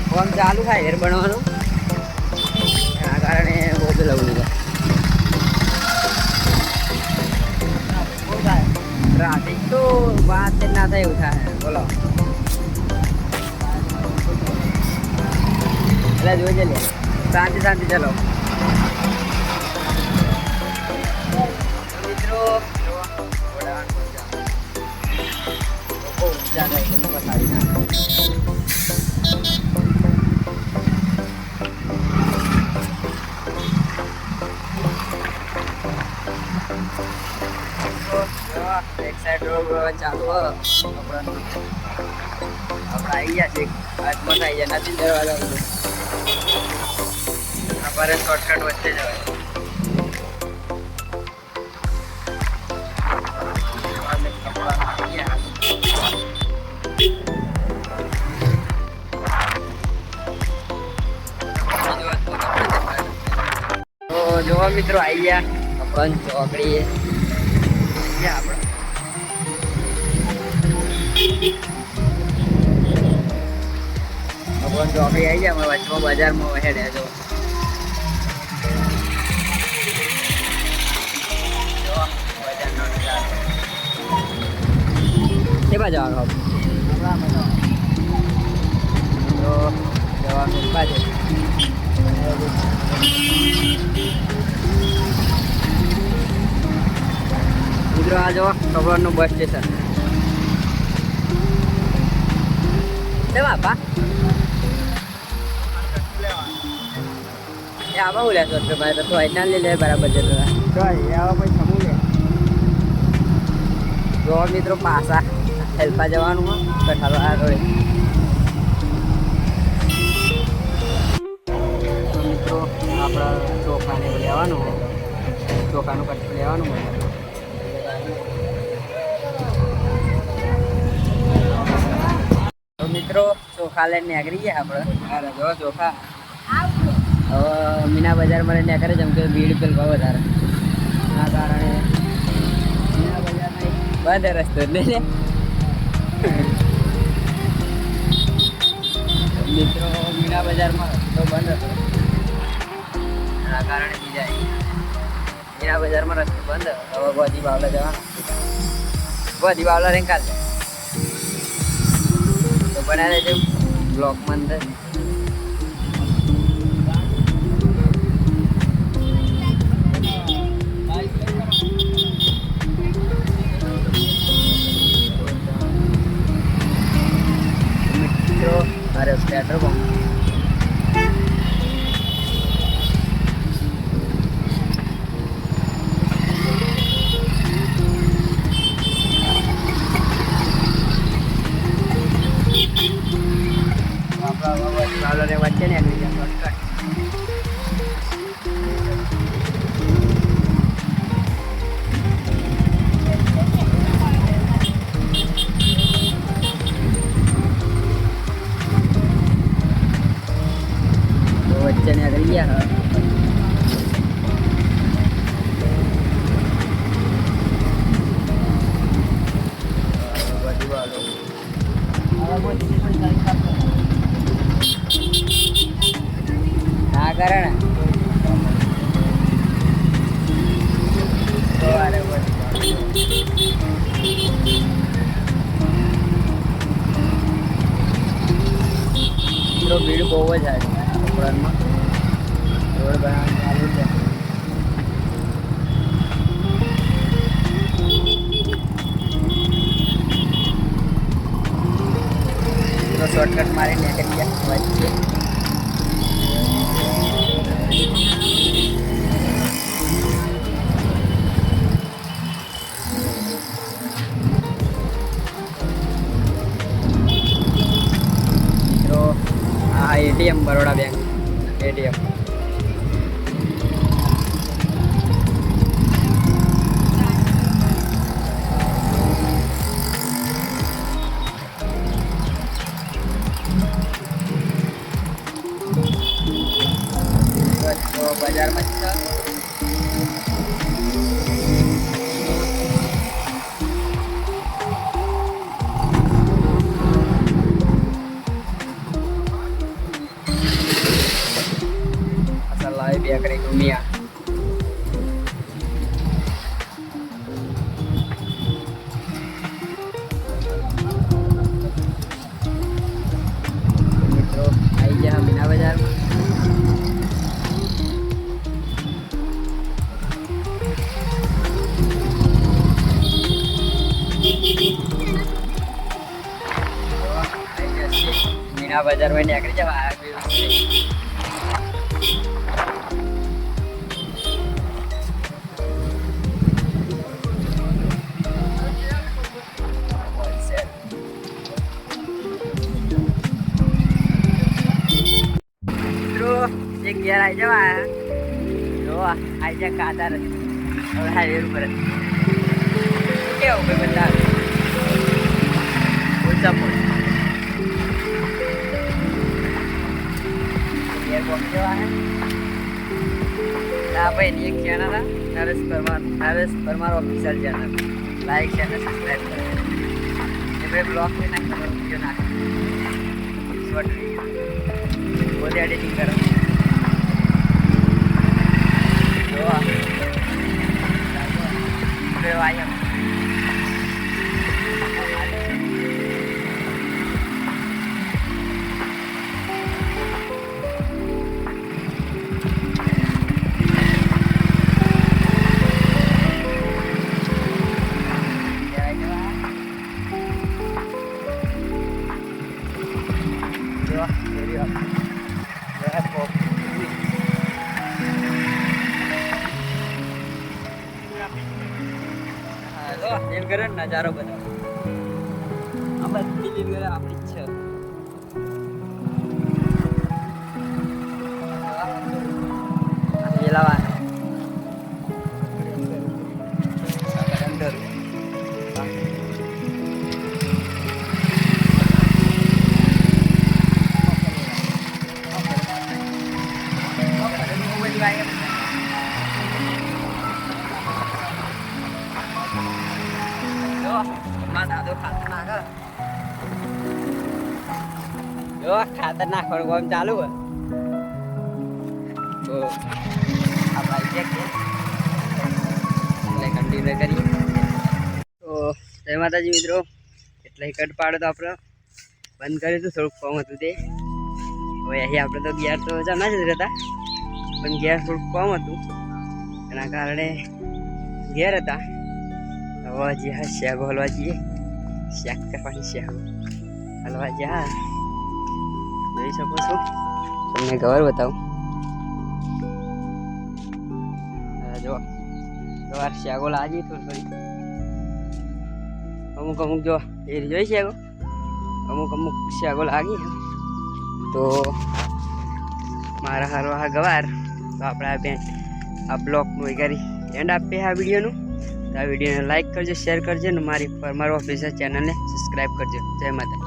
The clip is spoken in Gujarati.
ફોન ચાલુ થાય હેર બનવાનું એના કારણે બહુ જ લવું છે ટ્રાફિક તો વાત જ ના થાય એવું થાય બોલો એટલે જોઈ લે શાંતિ શાંતિ ચલો મિત્રો બહુ ઊંચા થાય તમે પછાડી ના એક સાઈડ રોડ ચાલુ આપણે આવી ગયા છે હાથમાં આવી ગયા નથી દરવાજા અમારે શોર્ટકટ વચ્ચે જવાય તો જોવા મિત્રો આવી ગયા अपन ચોકડી આપણે ભગવાન ચોકડી આવી જાય અમે વચમાં બજારમાં હેડે જો એ બાજુ જવાનું તો જવાનું બાજુ મિત્રો આ જો ખબરનું બસ સ્ટેશન છે બાપા એ આવા હું લેશો ભાઈ તો અહીંના લઈ લે બરાબર છે આવા કોઈ સમૂહ લે જો મિત્રો પાછા હેલ્પા જવાનું હોય કઠાલો આ રોડે તો મિત્રો આપણા ચોખાને લેવાનું હોય ચોખાનું કઠું લેવાનું હોય મિત્રો ચોખા લઈને નીકળી ગયા આપણે જો ચોખા હવે મીના બજારમાં લઈને નીકળે જેમ કે ભીડ પેલ ભાવ વધારે એના કારણે મીના બજારમાં બંધ રસ્તો એટલે મિત્રો મીના બજારમાં રસ્તો બંધ હતો એના કારણે બીજા મીના બજારમાં રસ્તો બંધ હવે ગોધી બાવલા જવાનું ગોધી બાવલા રહીને કાઢે તો બનાવે છે બ્લોકમાં અંદર મિત્રો અરે પેટ્રોલ પંપ વચ્ચે ને આગળ શોર્ટકટ વચ્ચે ને આગળ ગયા ના કારણ ભીડ બહુ જ આવે ઉપરાંતમાં રોડ બનાવવાનું ચાલુ છે તો શોર્ટકટ મારી નીકળી ગયા વચ્ચે મિત્રો આ એટીએમ બરોડા બેંક એટીએમ બજારમાં જ છે. બેકરી ઘૂમ્યા. મિત્રો આવી ગયા મીના બજારમાં. મીના બજારમાં નીકળી જવા એક ઘેર આવી જવા જો આવી જા કાતા હવે હાઈવે ઉપર કેવું ભાઈ બધા ઓછા પણ ઘેર પહોંચી જવા હા ભાઈ એક channel Naresh Parmar official channel like channel subscribe કરે એ ભાઈ બ્લોગ में નાખે વિડીયો નાખે શોર્ટ વિડીયો પોતે એડિટિંગ કરે ayam એમ કરે નજારો બધા આ બધી લીલ આપણી જ છે. વેલાવા અંદર દાદો ખાતર નાખવાનું કામ ચાલુ હોય તો આપણે કન્ટિન્યુ કરીએ. તો જય માતાજી મિત્રો. એટલે કટ પાડો તો આપણે બંધ કર્યું હતું, થોડુંક કોમ હતું તે. હવે અહીં આપણે તો ગેર તો જમા જ રહેતા પણ ગેર થોડુંક કોમ હતું એના કારણે ઘેર હતા. હવે જે હા શેગો હલવા જઈએ, શેક કરવાની શેગો હલવા જા જોઈ શકો છો. તમને ગવાર બતાવું જો ગવાર શેગો લાગી થોડી અમુક અમુક જો એ જોઈ શેગો અમુક શેગો લાગી. તો મારા હરવા ગવાર તો આપણે આ બ્લોગનું કરી એન્ડ આપીએ આ વિડીયોનું. તો આ વિડીયોને લાઈક કરજો, શેર કરજો ને મારી પરમાર ઓફિશિયલ ચેનલને સબસ્ક્રાઈબ કરજો. જય માતા.